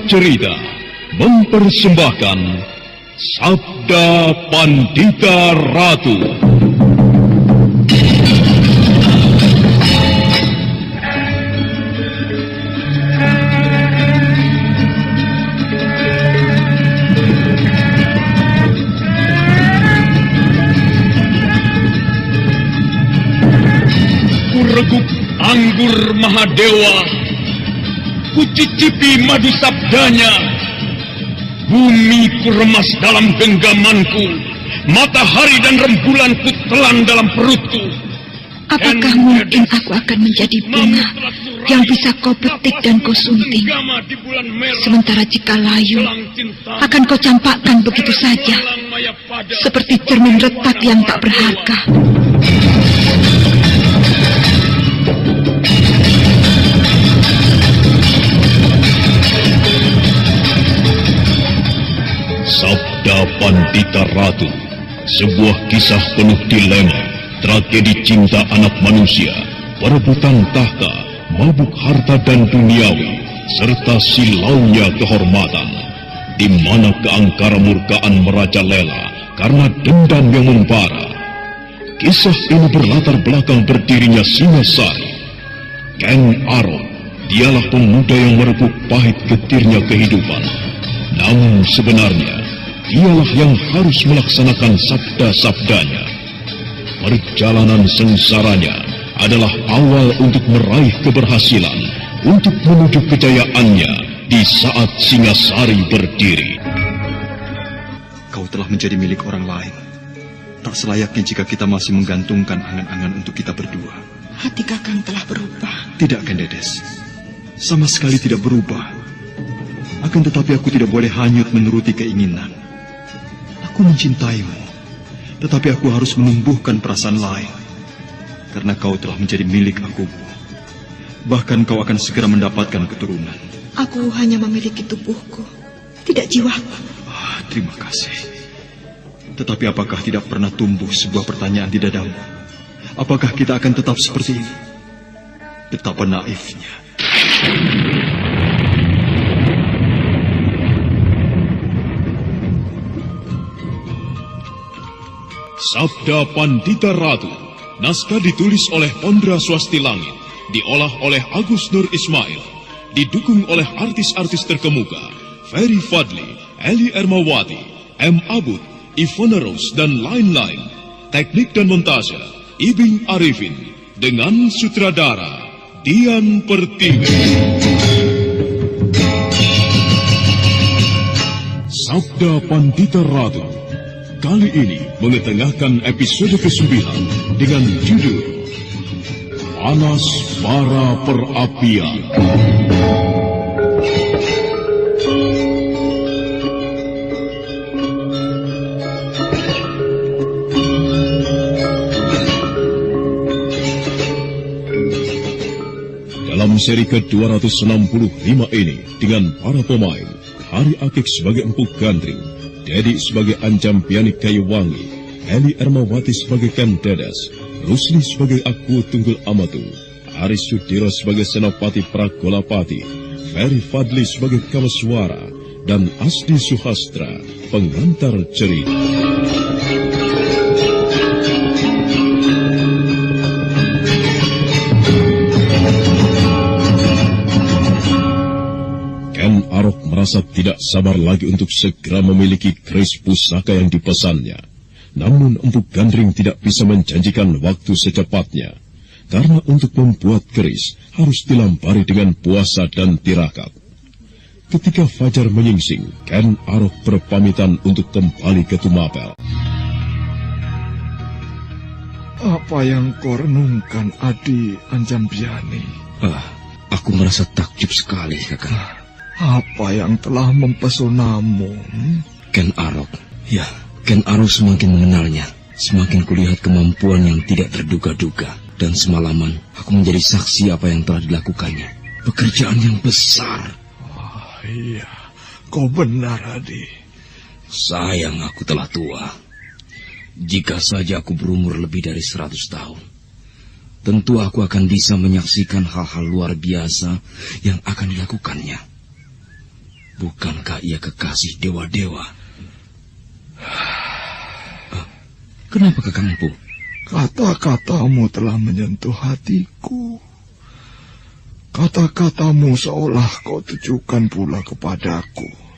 Cerita mempersembahkan Sabda Pandita Ratu. Kureguk anggur Mahadewa, kucicipi madu sabdanya. Bumi kuremas dalam genggamanku, matahari dan rembulan kutelan dalam perutku. Apakah mungkin aku akan menjadi bunga yang bisa kau petik dan kau sunting? Sementara jika layu, akan kau campakkan begitu saja, seperti cermin retak yang tak berharga. Sabda Pandita Ratu, sebuah kisah penuh dilema, tragedi cinta anak manusia, perebutan tahta, mabuk harta dan duniawi, serta silaunya kehormatan, di mana keangkara murkaan merajalela karena dendam yang membara. Kisah ini berlatar belakang berdirinya Singasari. Ken Arok, dialah pemuda yang merebut pahit getirnya kehidupan. Namun sebenarnya, dialah yang harus melaksanakan sabda-sabdanya. Perjalanan sengsaranya adalah awal untuk meraih keberhasilan, untuk menuju kejayaannya di saat Singasari berdiri. Kau telah menjadi milik orang lain. Tak selayaknya jika kita masih menggantungkan angan-angan untuk kita berdua. Hati Kakang telah berubah. Tidak, Kendedes. Sama sekali tidak berubah. Akan tetapi aku tidak boleh hanyut menuruti keinginan. Aku mencintaimu, tetapi aku harus menumbuhkan perasaan lain. Karena kau telah menjadi milik aku. Bahkan kau akan segera mendapatkan keturunan. Aku hanya memiliki tubuhku, tidak jiwaku. Terima kasih. Tetapi apakah tidak pernah tumbuh sebuah pertanyaan di dadamu? Apakah kita akan tetap seperti ini? Betapa naifnya. Sabda Pandita Ratu, naskah ditulis oleh Ondra Swasti Langit, diolah oleh Agus Nur Ismail, didukung oleh artis-artis terkemuka, Ferry Fadli, Eli Ermawati, M. Abud, Ivona Rose, dan lain-lain. Teknik dan montase, Ibing Arifin, dengan sutradara Dian Pertiwi. Sabda Pandita Ratu kali ini mengetengahkan episode ke-9 dengan judul Panas Bara Perapian. Dalam seri ke-265 ini dengan para pemain Hari Akik sebagai Empu Gandring, Dedi sebagai Ancam Pianik Kayuwangi, Eli Ermawati sebagai Kendedes, Rusli sebagai Aku Tunggul Amatu, Aris Sudiro sebagai Senopati Pragolapati, Ferry Fadli sebagai Kamaswara, dan Asdi Suhastra, pengantar cerita. Ken Arok merasa tidak sabar lagi untuk segera memiliki keris pusaka yang dipesannya. Namun Empu Gandring tidak bisa menjanjikan waktu secepatnya. Karena untuk membuat keris harus dilampari dengan puasa dan tirakat. Ketika fajar menyingsing, Ken Arok berpamitan untuk kembali ke Tumapel. Apa yang kau renungkan, Adi Anjambiani? Aku merasa takjub sekali, Kakak. Apa yang telah mempesonamu? Ken Arok. Ya, Ken Arok semakin mengenalnya. Semakin kulihat kemampuan yang tidak terduga-duga. Dan semalaman aku menjadi saksi apa yang telah dilakukannya. Pekerjaan yang besar. Iya, kau benar, Adi. Sayang aku telah tua. Jika saja aku berumur lebih dari 100 tahun, tentu aku akan bisa menyaksikan hal-hal luar biasa yang akan dilakukannya. Bukankah ia kekasih dewa-dewa? Kenapa Kakang Empu? Kata-katamu telah menyentuh hatiku. Kata-katamu seolah kau tujukan pula kepadaku.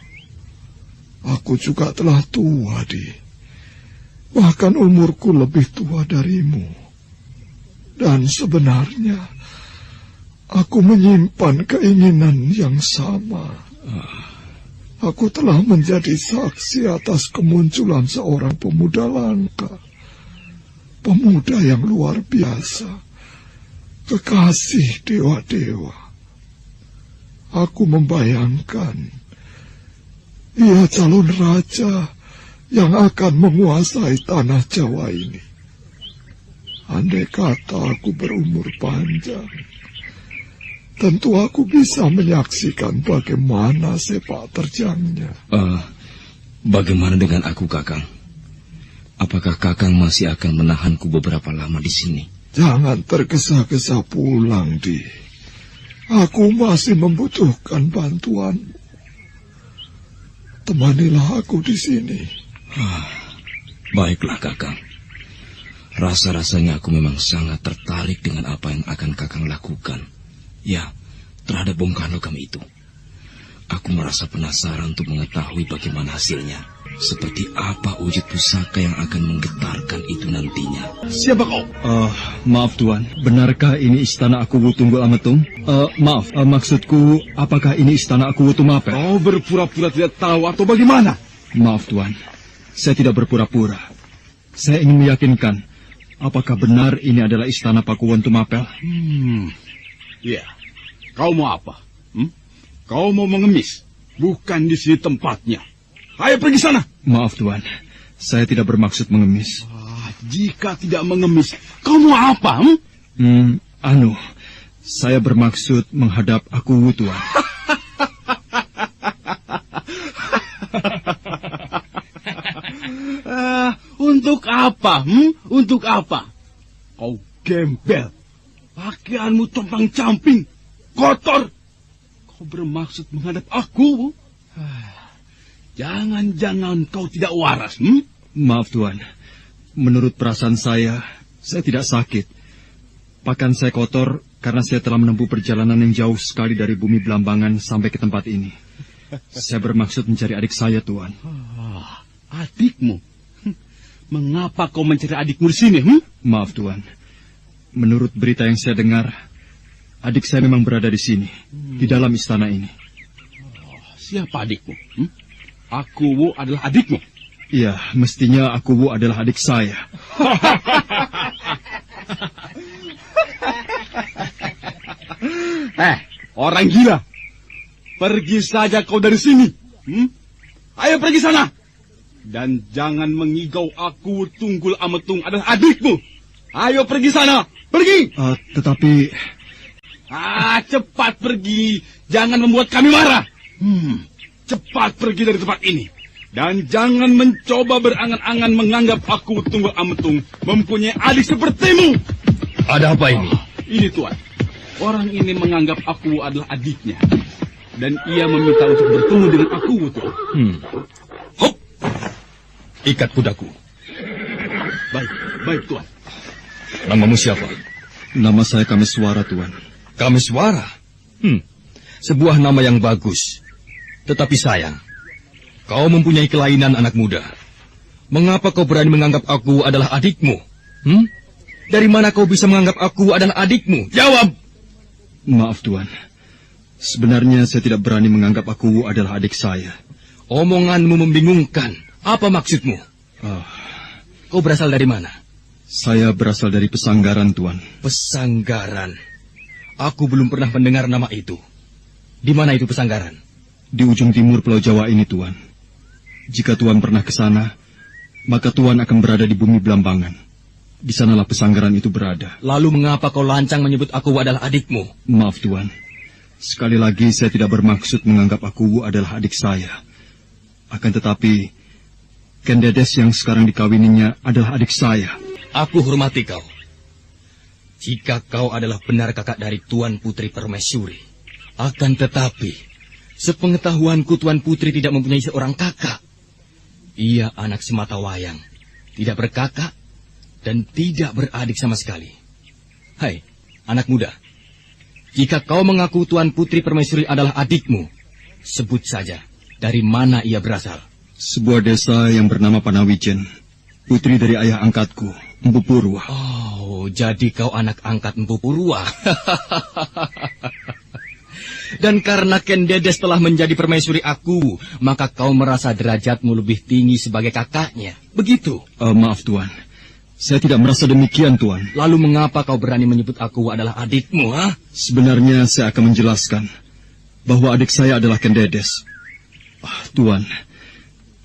Aku juga telah tua, Di. Bahkan umurku lebih tua darimu. Dan sebenarnya aku menyimpan keinginan yang sama. Aku telah menjadi saksi atas kemunculan seorang pemuda langka. Pemuda yang luar biasa. Kekasih dewa-dewa. Aku membayangkan ia calon raja yang akan menguasai tanah Jawa ini. Andai kata aku berumur panjang, tentu aku bisa menyaksikan bagaimana sepak terjangnya. Bagaimana dengan aku, Kakang? Apakah Kakang masih akan menahanku beberapa lama di sini? Jangan tergesa-gesa pulang, Di. Aku masih membutuhkan bantuanmu. Temanilah aku di sini. Baiklah, Kakang. Rasa-rasanya aku memang sangat tertarik dengan apa yang akan Kakang lakukan. Ya, terhadap bongkahan logam itu. Aku merasa penasaran untuk mengetahui bagaimana hasilnya. Seperti apa wujud pusaka yang akan menggetarkan itu nantinya. Siapa kau? Maaf Tuan, benarkah ini istana Aku Tunggul Ametung? Maaf, maksudku, apakah ini istana Aku Mapel? Kau berpura-pura tidak tahu atau bagaimana? Maaf Tuan, saya tidak berpura-pura. Saya ingin meyakinkan, apakah benar ini adalah istana Pakuwon Tumapel? Ya, kau mau apa? Kau mau mengemis? Bukan di sini tempatnya. Ayo pergi sana. Maaf Tuan, saya tidak bermaksud mengemis. Jika tidak mengemis, kau mau apa? Saya bermaksud menghadap Aku Tuan. Untuk apa? Untuk apa? Kau gembel. Pakaianmu compang-camping, kotor. Kau bermaksud menghadap aku? Jangan-jangan kau tidak waras, Maaf Tuan, menurut perasaan saya tidak sakit. Bahkan saya kotor karena saya telah menempuh perjalanan yang jauh sekali dari bumi Belambangan sampai ke tempat ini. Saya bermaksud mencari adik saya, Tuan. Adikmu? Mengapa kau mencari adikmu di sini? Maaf Tuan, menurut berita yang saya dengar, adik saya memang berada di sini, di dalam istana ini. Siapa adikmu? Aku adalah adikmu? Iya, mestinya Aku adalah adik saya. Orang gila. Pergi saja kau dari sini. Ayo pergi sana. Dan jangan mengigau Aku Tunggul Ametung adalah adikmu. Ayo pergi sana. Pergi. Tetapi... cepat pergi. Jangan membuat kami marah. Cepat pergi dari tempat ini. Dan jangan mencoba berangan-angan menganggap Aku Tunggul Ametung mempunyai adik sepertimu. Ada apa ini? Ini Tuan. Orang ini menganggap Aku adalah adiknya. Dan ia meminta untuk bertemu dengan Aku, Tuan. Hop! Ikat kudaku. Baik Tuan. Namamu siapa? Nama saya Kameswara, Tuan. Kameswara? Sebuah nama yang bagus. Tetapi sayang, kau mempunyai kelainan anak muda. Mengapa kau berani menganggap aku adalah adikmu? Dari mana kau bisa menganggap aku adalah adikmu? Jawab! Maaf, Tuan. Sebenarnya saya tidak berani menganggap Aku adalah adik saya. Omonganmu membingungkan. Apa maksudmu? Kau berasal dari mana? Saya berasal dari Pesanggaran, Tuan. Pesanggaran? Aku belum pernah mendengar nama itu. Di mana itu Pesanggaran? Di ujung timur Pulau Jawa ini, Tuan. Jika Tuan pernah ke sana, maka Tuan akan berada di bumi Belambangan. Di sanalah Pesanggaran itu berada. Lalu mengapa kau lancang menyebut aku adalah adikmu? Maaf, Tuan. Sekali lagi saya tidak bermaksud menganggap Aku adalah adik saya. Akan tetapi, Kendedes yang sekarang dikawininya adalah adik saya. Aku hormati kau. Jika kau adalah benar kakak dari Tuan Putri Permaisuri. Akan tetapi, Sepengetahuanku Tuan Putri tidak mempunyai seorang kakak. Ia anak semata wayang, tidak berkakak dan tidak beradik sama sekali. Hai, anak muda. Jika kau mengaku Tuan Putri Permaisuri adalah adikmu, sebut saja dari mana ia berasal. Sebuah desa yang bernama Panawijen, putri dari ayah angkatku, Empu Purwa. Oh, jadi kau anak angkat Empu Purwa. Dan karena Ken Dedes telah menjadi permaisuri aku, maka kau merasa derajatmu lebih tinggi sebagai kakaknya. Begitu? Maaf, Tuan. Saya tidak merasa demikian, Tuan. Lalu mengapa kau berani menyebut aku adalah adikmu, ha? Sebenarnya saya akan menjelaskan bahwa adik saya adalah Ken Dedes. Tuan,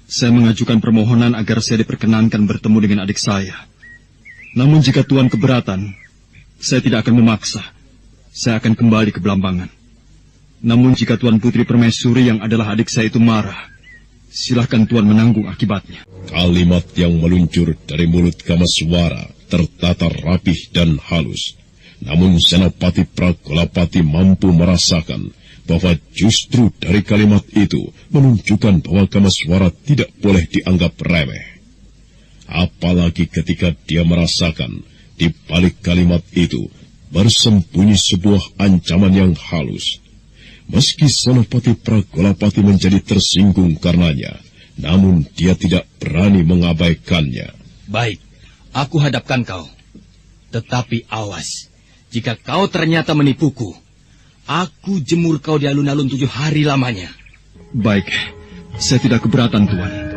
saya mengajukan permohonan agar saya diperkenankan bertemu dengan adik saya. Namun jika Tuan keberatan, saya tidak akan memaksa. Saya akan kembali ke Belambangan. Namun jika Tuan Putri Permaisuri yang adalah adik saya itu marah, silahkan Tuan menanggung akibatnya. Kalimat yang meluncur dari mulut Kamaswara tertata rapih dan halus. Namun Senopati Pragolapati mampu merasakan bahwa justru dari kalimat itu menunjukkan bahwa Kamaswara tidak boleh dianggap remeh. Apalagi ketika dia merasakan di balik kalimat itu bersembunyi sebuah ancaman yang halus. Meski Senopati Pragolapati menjadi tersinggung karenanya, namun dia tidak berani mengabaikannya. Baik, aku hadapkan kau. Tetapi awas, jika kau ternyata menipuku, aku jemur kau di alun-alun 7 hari lamanya. Baik, saya tidak keberatan, Tuan.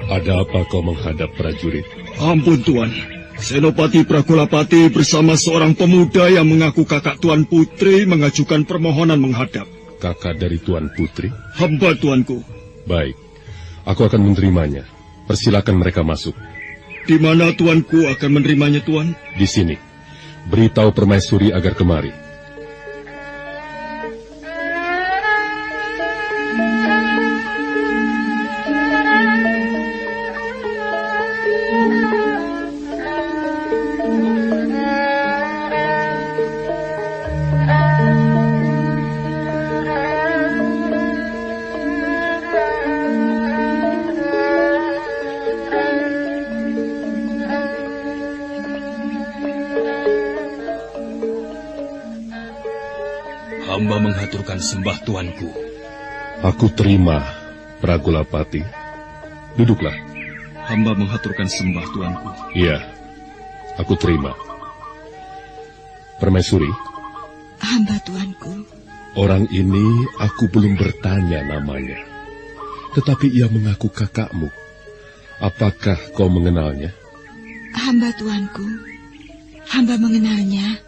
Ada apa kau menghadap prajurit? Ampun, Tuan. Senopati Pragolapati bersama seorang pemuda yang mengaku kakak Tuan Putri mengajukan permohonan menghadap. Kakak dari Tuan Putri? Hamba, Tuanku. Baik, aku akan menerimanya. Persilakan mereka masuk. Di mana Tuanku akan menerimanya, Tuan? Di sini. Beritahu Permaisuri agar kemari. Hamba menghaturkan sembah tuanku. Aku terima, Pragolapati. Duduklah. Hamba menghaturkan sembah, Tuanku. Iya, aku terima. Permaisuri. Hamba, Tuanku. Orang ini aku belum bertanya namanya. Tetapi ia mengaku kakakmu. Apakah kau mengenalnya? Hamba, Tuanku. Hamba mengenalnya.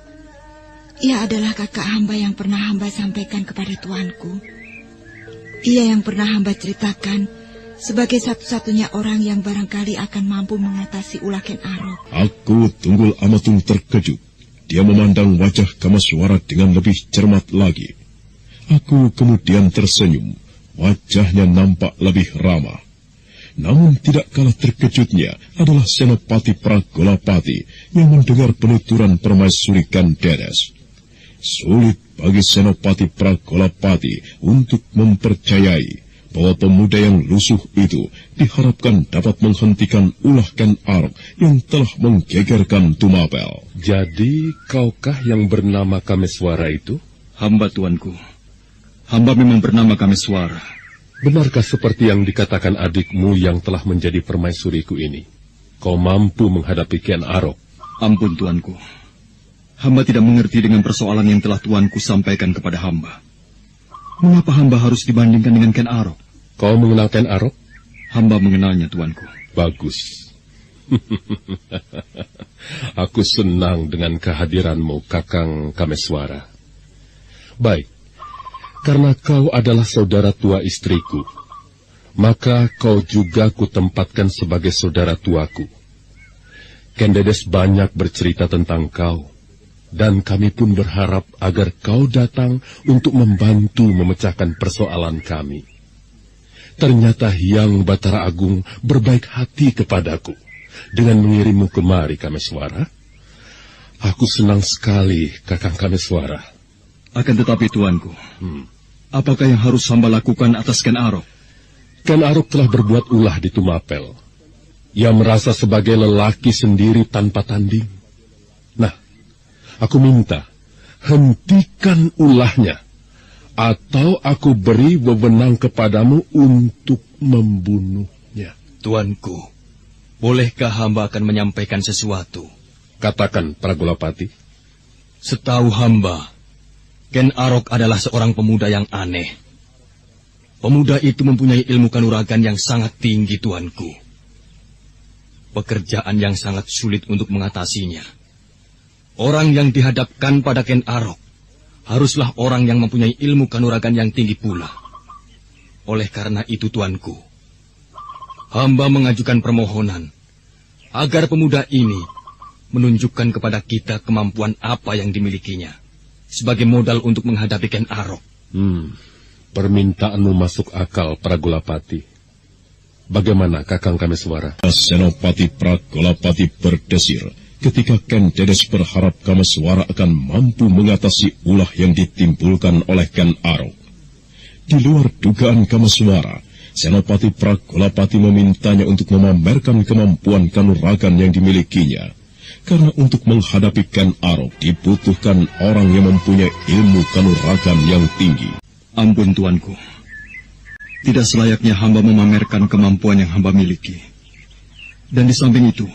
Ia adalah kakak hamba yang pernah hamba sampaikan kepada Tuanku. Ia yang pernah hamba ceritakan sebagai satu-satunya orang yang barangkali akan mampu mengatasi ulah Ken Arok. Aku Tunggul Amatung terkejut. Dia memandang wajah Kamaswara dengan lebih cermat lagi. Aku kemudian tersenyum. Wajahnya nampak lebih ramah. Namun tidak kalah terkejutnya adalah Senopati Pragolapati yang mendengar penuturan Permaisuri Ken Dedes. Sulit bagi Senopati Pragolapati untuk mempercayai bahwa pemuda yang lusuh itu diharapkan dapat menghentikan ulah Ken Arok yang telah menggegerkan Tumapel. Jadi, kaukah yang bernama Kameswara itu? Hamba, Tuanku. Hamba memang bernama Kameswara. Benarkah seperti yang dikatakan adikmu yang telah menjadi permaisuriku ini? Kau mampu menghadapi Ken Arok? Ampun, tuanku. Hamba tidak mengerti dengan persoalan yang telah tuanku sampaikan kepada hamba. Mengapa hamba harus dibandingkan dengan Ken Arok? Kau mengenal Ken Arok? Hamba mengenalnya, tuanku. Bagus. Aku senang dengan kehadiranmu, Kakang Kameswara. Baik. Karena kau adalah saudara tua istriku, maka kau juga kutempatkan sebagai saudara tuaku. Ken Dedes banyak bercerita tentang kau, dan kami pun berharap agar kau datang untuk membantu memecahkan persoalan kami. Ternyata Hyang Batara Agung berbaik hati kepadaku dengan mengirimmu kemari, Kameswara. Aku senang sekali, Kakang Kameswara. Akan tetapi, tuanku, apakah yang harus hamba lakukan atas Ken Arok? Ken Arok telah berbuat ulah di Tumapel. Ia merasa sebagai lelaki sendiri tanpa tanding. Nah, aku minta, hentikan ulahnya, atau aku beri wewenang kepadamu untuk membunuhnya. Tuanku, bolehkah hamba akan menyampaikan sesuatu? Katakan, Pragolapati. Setahu hamba, Ken Arok adalah seorang pemuda yang aneh. Pemuda itu mempunyai ilmu kanuragan yang sangat tinggi, tuanku. Pekerjaan yang sangat sulit untuk mengatasinya. Orang yang dihadapkan pada Ken Arok haruslah orang yang mempunyai ilmu kanuragan yang tinggi pula. Oleh karena itu, tuanku, hamba mengajukan permohonan agar pemuda ini menunjukkan kepada kita kemampuan apa yang dimilikinya sebagai modal untuk menghadapi Ken Arok. Permintaanmu masuk akal, Pragolapati. Bagaimana, Kakang Kameswara? Senopati Pragolapati berdesir ketika Ken Dedes berharap Kameswara akan mampu mengatasi ulah yang ditimbulkan oleh Ken Arok. Di luar dugaan Kameswara, Senopati Pragolapati memintanya untuk memamerkan kemampuan kanuragan yang dimilikinya. Karena untuk menghadapi Ken Arok dibutuhkan orang yang mempunyai ilmu kanuragan yang tinggi. Ampun, tuanku. Tidak selayaknya hamba memamerkan kemampuan yang hamba miliki. Dan di samping itu,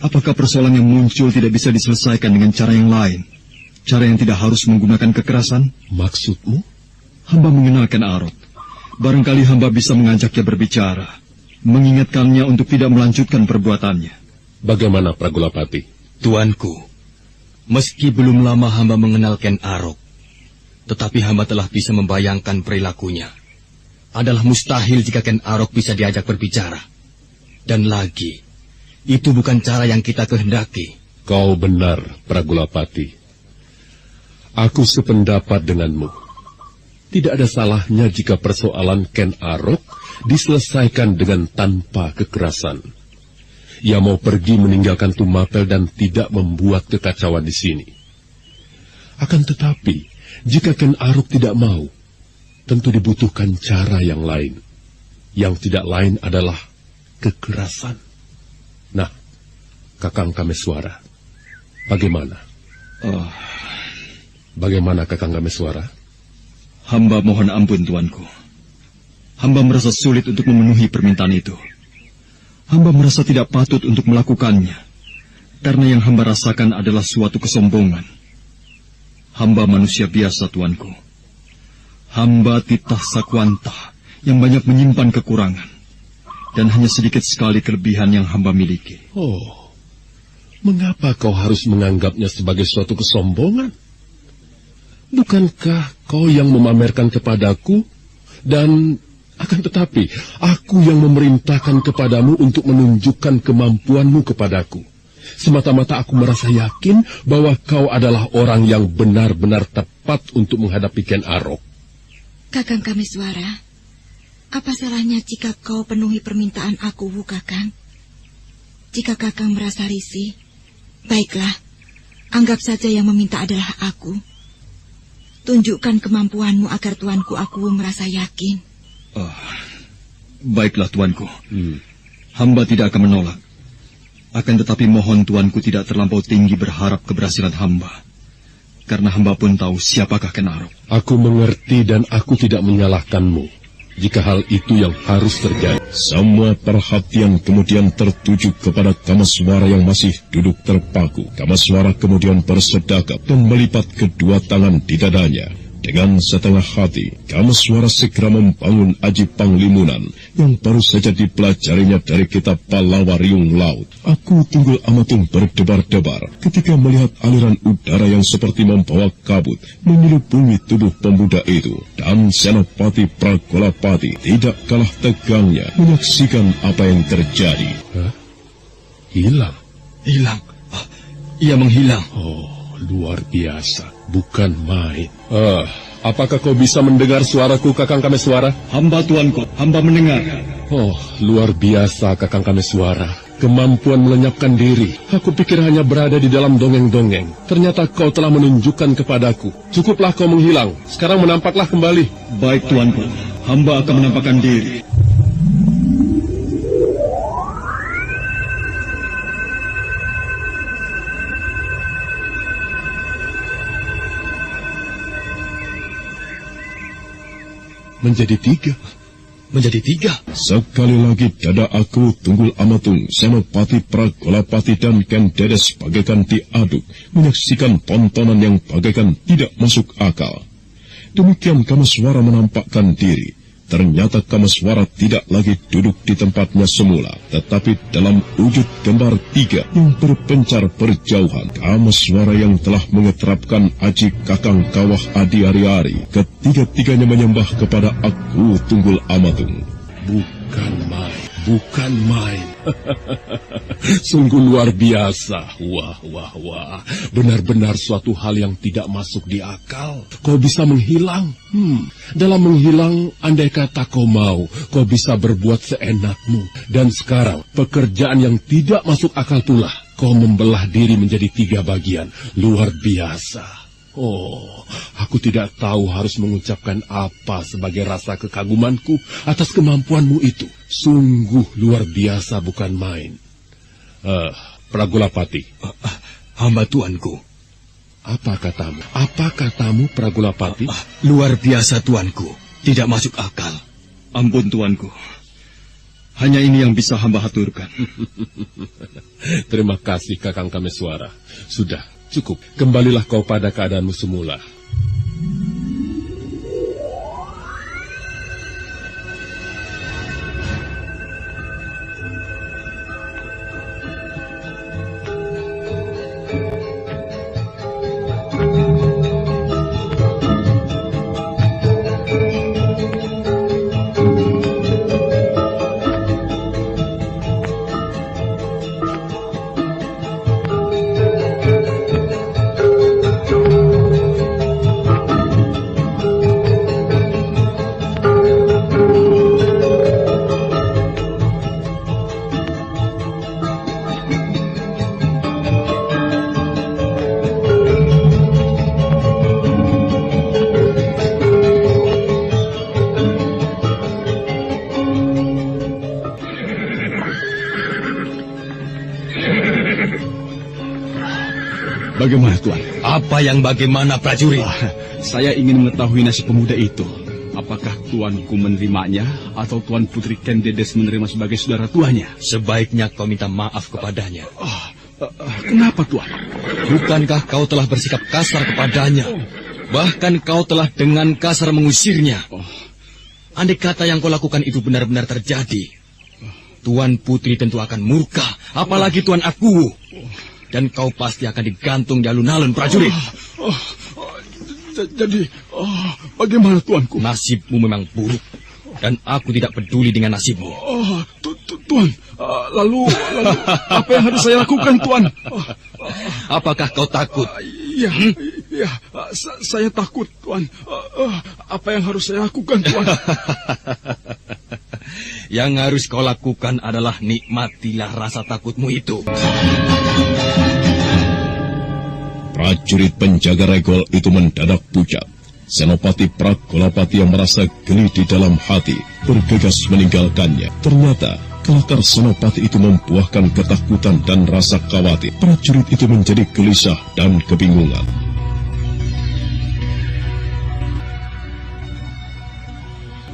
apakah persoalan yang muncul tidak bisa diselesaikan dengan cara yang lain? Cara yang tidak harus menggunakan kekerasan? Maksudmu? Hamba mengenal Ken Arok. Barangkali hamba bisa mengajaknya berbicara, mengingatkannya untuk tidak melanjutkan perbuatannya. Bagaimana, Pragolapati? Tuanku, meski belum lama hamba mengenal Ken Arok, tetapi hamba telah bisa membayangkan perilakunya. Adalah mustahil jika Ken Arok bisa diajak berbicara. Dan lagi, itu bukan cara yang kita kehendaki. Kau benar, Pragolapati. Aku sependapat denganmu. Tidak ada salahnya jika persoalan Ken Arok diselesaikan dengan tanpa kekerasan. Ia mau pergi meninggalkan Tumapel dan tidak membuat kekacauan di sini. Akan tetapi, jika Ken Arok tidak mau, tentu dibutuhkan cara yang lain. Yang tidak lain adalah kekerasan. Nah, Kakang Kameswara, bagaimana? Bagaimana, Kakang Kameswara? Hamba mohon ampun, tuanku. Hamba merasa sulit untuk memenuhi permintaan itu. Hamba merasa tidak patut untuk melakukannya, karena yang hamba rasakan adalah suatu kesombongan. Hamba manusia biasa, tuanku. Hamba titah sakwantah yang banyak menyimpan kekurangan, dan hanya sedikit sekali kelebihan yang hamba miliki. Oh, mengapa kau harus menganggapnya sebagai suatu kesombongan? Bukankah kau yang memamerkan kepadaku dan... Akan tetapi, aku yang memerintahkan kepadamu untuk menunjukkan kemampuanmu kepadaku. Semata-mata aku merasa yakin bahwa kau adalah orang yang benar-benar tepat untuk menghadapi Ken Arok. Kakang Kameswara, apa salahnya jika kau penuhi permintaan aku, Kakang? Jika Kakang merasa risih, baiklah, anggap saja yang meminta adalah aku. Tunjukkan kemampuanmu agar tuanku aku merasa yakin. Baiklah, tuanku. Hamba tidak akan menolak. Akan tetapi mohon tuanku tidak terlampau tinggi berharap keberhasilan hamba. karena hamba pun tahu siapakah Ken Arok. Aku mengerti dan aku tidak menyalahkanmu jika hal itu yang harus terjadi. Semua perhatian kemudian tertuju kepada Kamaswara yang masih duduk terpaku. Kamaswara kemudian bersedekap dan melipat kedua tangan di dadanya. Dengan setengah hati, Kamaswara segera membangun aji panglimunan yang baru saja dipelajarinya dari kitab Pallawa Riung Laut. Aku Tunggul Amatung berdebar-debar ketika melihat aliran udara yang seperti membawa kabut menyelubungi tubuh pemuda itu. Dan Senopati Pragolapati tidak kalah tegangnya menyaksikan apa yang terjadi. Hah? Hilang? Hilang? Ia menghilang. Oh, luar biasa. Bukan main. Apakah kau bisa mendengar suaraku, Kakang Kameswara? Hamba tuanku, hamba mendengar. Oh, luar biasa, Kakang Kameswara. Kemampuan melenyapkan diri. Aku pikir hanya berada di dalam dongeng-dongeng. Ternyata kau telah menunjukkan kepadaku. Cukuplah kau menghilang. Sekarang menampaklah kembali. Baik tuanku, hamba akan menampakkan diri. Menjadi tiga. Sekali lagi dada aku Tunggul Amatung, Senopati Pragolapati dan Ken Dedes bagaikan diaduk, menyaksikan tontonan yang bagaikan tidak masuk akal. Demikian Kamaswara menampakkan diri. Ternyata Kamaswara tidak lagi duduk di tempatnya semula, tetapi dalam wujud gambar tiga yang berpencar berjauhan. Kamaswara yang telah mengeterapkan aji Kakang Kawah Adi Ari-Ari, ketiga-tiganya menyembah kepada aku Tunggul Amatung. Bukan main. Sungguh luar biasa. Wah. Benar-benar suatu hal yang tidak masuk di akal. Kau bisa menghilang. Dalam menghilang, andai kata kau mau, kau bisa berbuat seenakmu. Dan sekarang, pekerjaan yang tidak masuk akal pula. Kau membelah diri menjadi 3 bagian. Luar biasa. Oh, aku tidak tahu harus mengucapkan apa sebagai rasa kekagumanku atas kemampuanmu itu. Sungguh luar biasa, bukan main. Pragolapati. Hamba tuanku. Apa katamu, Pragolapati? Luar biasa tuanku. Tidak masuk akal. Ampun tuanku. Hanya ini yang bisa hamba haturkan. Terima kasih, Kakang Kameswara. Sudah, cukup. Kembalilah kau pada keadaanmu semula. Bagaimana, Tuan? Apa yang bagaimana, prajurit? Saya ingin mengetahui nasib pemuda itu. Apakah tuanku menerimanya atau Tuan Putri Ken Dedes menerima sebagai saudara tuanya? Sebaiknya kau minta maaf kepadanya. Kenapa, Tuan? Bukankah kau telah bersikap kasar kepadanya? Bahkan kau telah dengan kasar mengusirnya. Andai kata yang kau lakukan itu benar-benar terjadi, Tuan Putri tentu akan murka, apalagi Tuan Aku. Dan kau pasti akan digantung di alun-alun, prajurit. Jadi, bagaimana tuanku? Nasibmu memang buruk, dan aku tidak peduli dengan nasibmu. Tuan, lalu apa yang harus saya lakukan, Tuan? Apakah kau takut? Iya, saya takut, Tuan. Apa yang harus saya lakukan, Tuan? Yang harus kau lakukan adalah nikmatilah rasa takutmu itu. Prajurit penjaga regol itu mendadak pucat. Senopati Pragolapati yang merasa geli di dalam hati bergegas meninggalkannya. Ternyata kelakar Senopati itu membuahkan ketakutan dan rasa khawatir. Prajurit itu menjadi gelisah dan kebingungan.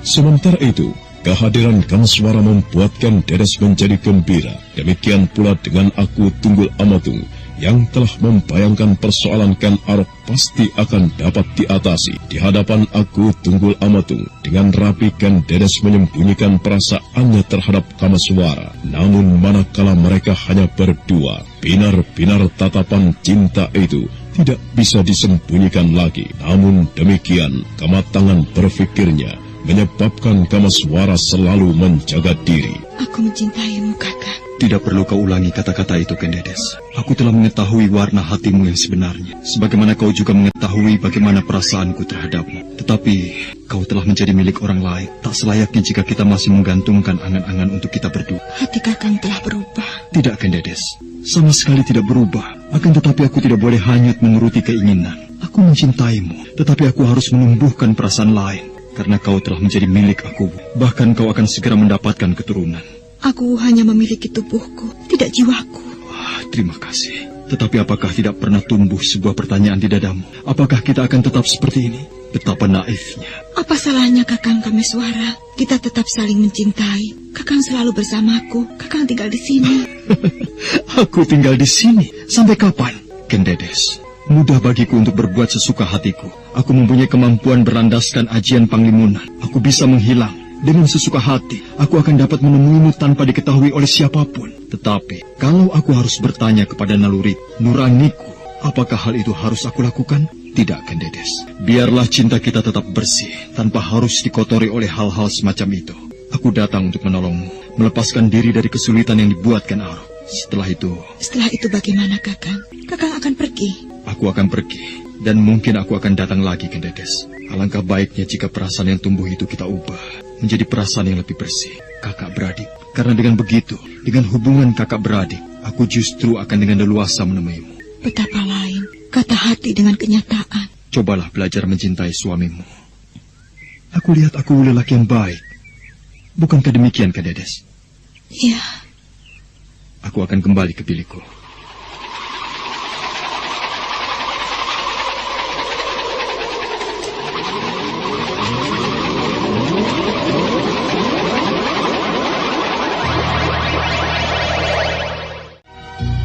Sementara itu, kehadiran Kameswara membuatkan Dedes menjadi gembira. Demikian pula dengan aku Tunggul Amatung yang telah membayangkan persoalan Ken Arok pasti akan dapat diatasi. Di hadapan aku Tunggul Amatung, dengan rapi Ken Dedes menyembunyikan perasaannya terhadap Kameswara. Namun manakala mereka hanya berdua, binar-binar tatapan cinta itu tidak bisa disembunyikan lagi. Namun demikian, kematangan berfikirnya menyebabkan Kameswara selalu menjaga diri. Aku mencintaimu, Kakang. Tidak perlu kau ulangi kata-kata itu, Ken Dedes. Aku telah mengetahui warna hatimu yang sebenarnya. Sebagaimana kau juga mengetahui bagaimana perasaanku terhadapmu. Tetapi, kau telah menjadi milik orang lain. Tak selayaknya jika kita masih menggantungkan angan-angan untuk kita berdua. Hati Kakang telah berubah. Tidak, Ken Dedes. Sama sekali tidak berubah. Akan tetapi aku tidak boleh hanyut menuruti keinginan. Aku mencintaimu, tetapi aku harus menumbuhkan perasaan lain. Karena kau telah menjadi milik aku. Bahkan kau akan segera mendapatkan keturunan. Aku hanya memiliki tubuhku, tidak jiwaku. Terima kasih. Tetapi apakah tidak pernah tumbuh sebuah pertanyaan di dadamu? Apakah kita akan tetap seperti ini? Betapa naifnya. Apa salahnya, Kakang Kameswara? Kita tetap saling mencintai. Kakang selalu bersamaku. Kakang tinggal di sini. Aku tinggal di sini. Sampai kapan? Ken Dedes, mudah bagiku untuk berbuat sesuka hatiku. Aku mempunyai kemampuan berlandaskan ajian Panglimunan. Aku bisa menghilang. Dengan sesuka hati, aku akan dapat menemuimu tanpa diketahui oleh siapapun. Tetapi, kalau aku harus bertanya kepada naluri, nuraniku, apakah hal itu harus aku lakukan? Tidak, Ken Dedes. Biarlah cinta kita tetap bersih, tanpa harus dikotori oleh hal-hal semacam itu. Aku datang untuk menolongmu, melepaskan diri dari kesulitan yang dibuat Ken Arok. Setelah itu Bagaimana, Kakang? Kakang akan pergi. Aku akan pergi, dan mungkin aku akan datang lagi, Ken Dedes. Alangkah baiknya jika perasaan yang tumbuh itu kita ubah menjadi perasaan yang lebih bersih, kakak beradik. Karena dengan begitu, dengan hubungan kakak beradik, aku justru akan dengan leluasa menemuimu. Betapa lain kata hati dengan kenyataan. Cobalah belajar mencintai suamimu. Aku lihat aku lelaki yang baik. Bukankah demikian, Ken Dedes? Iya. Aku akan kembali ke bilikku.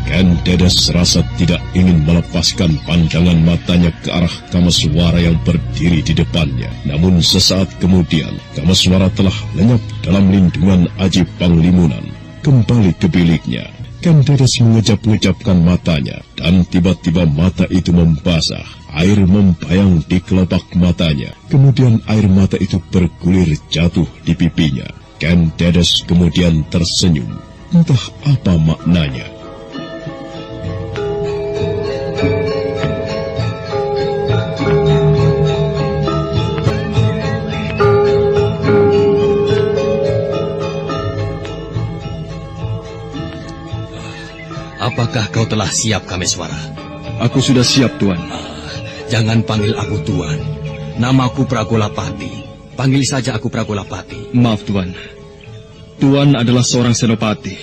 Ken Dedes serasa tidak ingin melepaskan pandangan matanya ke arah Kameswara yang berdiri di depannya. Namun sesaat kemudian, Kameswara telah lenyap dalam lindungan Aji Panglimunan. Kembali ke biliknya, Ken Dedes mengejap-ngejapkan matanya, dan tiba-tiba mata itu membasah. Air membayang di kelopak matanya. Kemudian air mata itu bergulir jatuh di pipinya. Ken Dedes kemudian tersenyum. Entah apa maknanya. Apakah kau telah siap, Kameswara? Aku sudah siap, Tuan. Jangan panggil aku Tuan. Namaku Pragolapati. Panggil saja aku Pragolapati. Maaf, Tuan. Tuan adalah seorang senopati.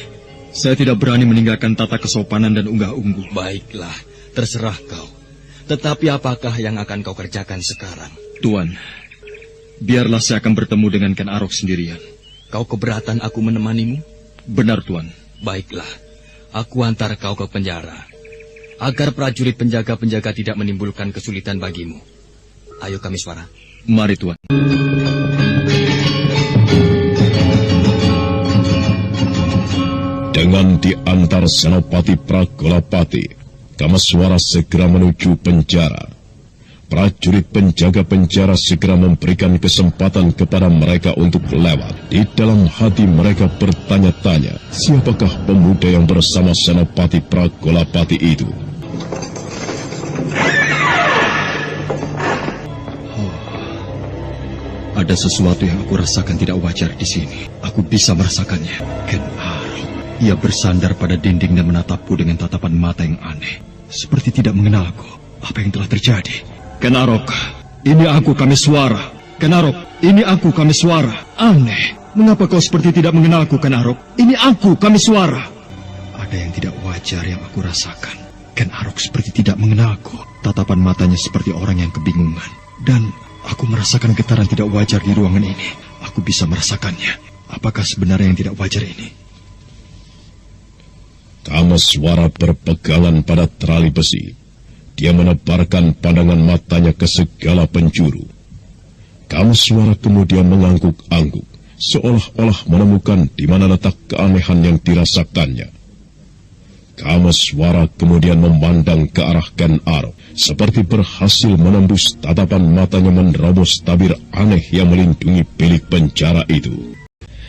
Saya tidak berani meninggalkan tata kesopanan dan unggah-ungguh. Baiklah, terserah kau. Tetapi apakah yang akan kau kerjakan sekarang? Tuan, biarlah saya akan bertemu dengan Ken Arok sendirian. Kau keberatan aku menemanimu? Benar, Tuan. Baiklah. Aku antar kau ke penjara, agar prajurit penjaga-penjaga tidak menimbulkan kesulitan bagimu. Ayo, Kameswara. Mari, Tuan. Dengan diantar Senopati Pragolapati, Kameswara segera menuju penjara. Prajurit penjaga penjara segera memberikan kesempatan kepada mereka untuk lewat. Di dalam hati mereka bertanya-tanya, siapakah pemuda yang bersama Senopati Pragolapati itu? Ada sesuatu yang aku rasakan tidak wajar di sini. Aku bisa merasakannya. Ken Arok. Ia bersandar pada dinding dan menatapku dengan tatapan mata yang aneh. Seperti tidak mengenalku. Apa yang telah terjadi? Ken Arok, ini aku Kameswara. Ken Arok, ini aku Kameswara. Aneh, mengapa kau seperti tidak mengenalku, Ken Arok? Ini aku Kameswara. Ada yang tidak wajar yang aku rasakan. Ken Arok seperti tidak mengenalku. Tatapan matanya seperti orang yang kebingungan. Dan aku merasakan getaran tidak wajar di ruangan ini. Aku bisa merasakannya. Apakah sebenarnya yang tidak wajar ini? Kameswara berpegangan pada terali besi. Dia menebarkan pandangan matanya ke segala penjuru. Kameswara kemudian mengangguk-angguk, seolah-olah menemukan di mana letak keanehan yang dirasakannya. Kameswara kemudian memandang ke arah Ken Arok, seperti berhasil menembus tatapan matanya menerobos tabir aneh yang melindungi bilik penjara itu.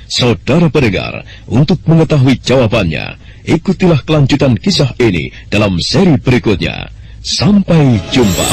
Saudara pendengar, untuk mengetahui jawabannya, ikutilah kelanjutan kisah ini dalam seri berikutnya. Sampai jumpa.